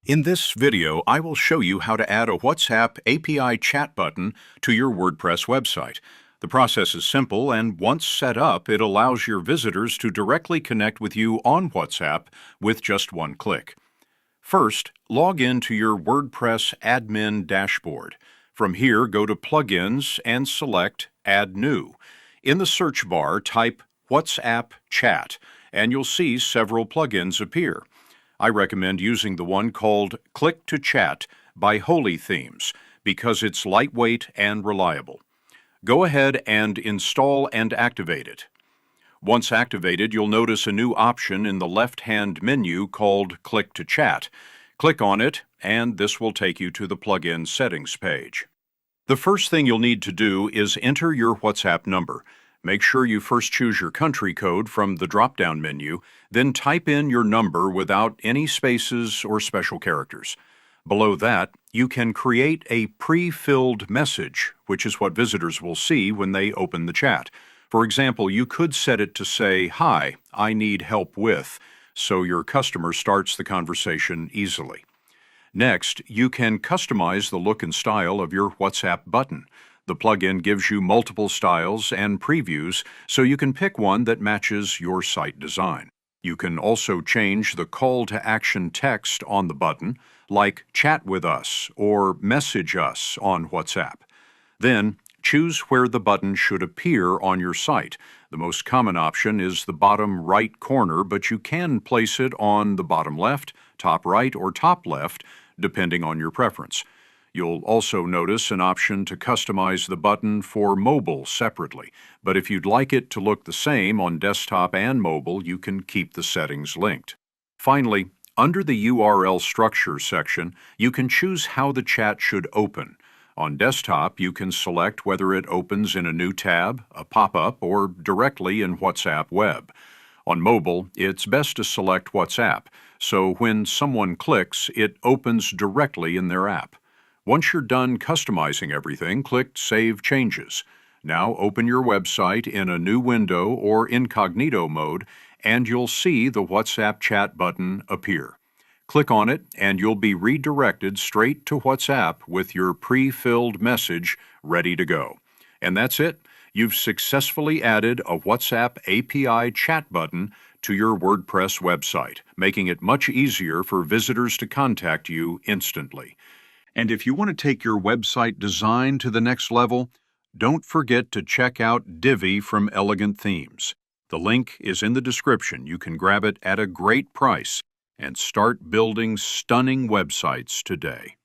In this video, I will show you how to add a WhatsApp API chat button to your WordPress website. The process is simple, and once set up, it allows your visitors to directly connect with you on WhatsApp with just one click. First, log in to your WordPress admin dashboard. From here, go to Plugins and select Add New. In the search bar, type WhatsApp Chat, and you'll see several plugins appear. I recommend using the one called Click to Chat by Holy Themes because it's lightweight and reliable. Go ahead and install and activate it. Once activated, you'll notice a new option in the left-hand menu called Click to Chat. Click on it, and this will take you to the plugin settings page. The first thing you'll need to do is enter your WhatsApp number. Make sure you first choose your country code from the drop-down menu, then type in your number without any spaces or special characters. Below that, you can create a pre-filled message, which is what visitors will see when they open the chat. For example, you could set it to say, "Hi, I need help with," so your customer starts the conversation easily. Next, you can customize the look and style of your WhatsApp button. The plugin gives you multiple styles and previews, so you can pick one that matches your site design. You can also change the call to action text on the button, like "Chat with us" or "Message us" on WhatsApp. Then, choose where the button should appear on your site. The most common option is the bottom right corner, but you can place it on the bottom left, top right, or top left, depending on your preference. You'll also notice an option to customize the button for mobile separately, but if you'd like it to look the same on desktop and mobile, you can keep the settings linked. Finally, under the URL structure section, you can choose how the chat should open. On desktop, you can select whether it opens in a new tab, a pop-up, or directly in WhatsApp Web. On mobile, it's best to select WhatsApp, so when someone clicks, it opens directly in their app. Once you're done customizing everything, click Save Changes. Now open your website in a new window or incognito mode, and you'll see the WhatsApp chat button appear. Click on it, and you'll be redirected straight to WhatsApp with your pre-filled message ready to go. And that's it. You've successfully added a WhatsApp API chat button to your WordPress website, making it much easier for visitors to contact you instantly. And if you want to take your website design to the next level, don't forget to check out Divi from Elegant Themes. The link is in the description. You can grab it at a great price and start building stunning websites today.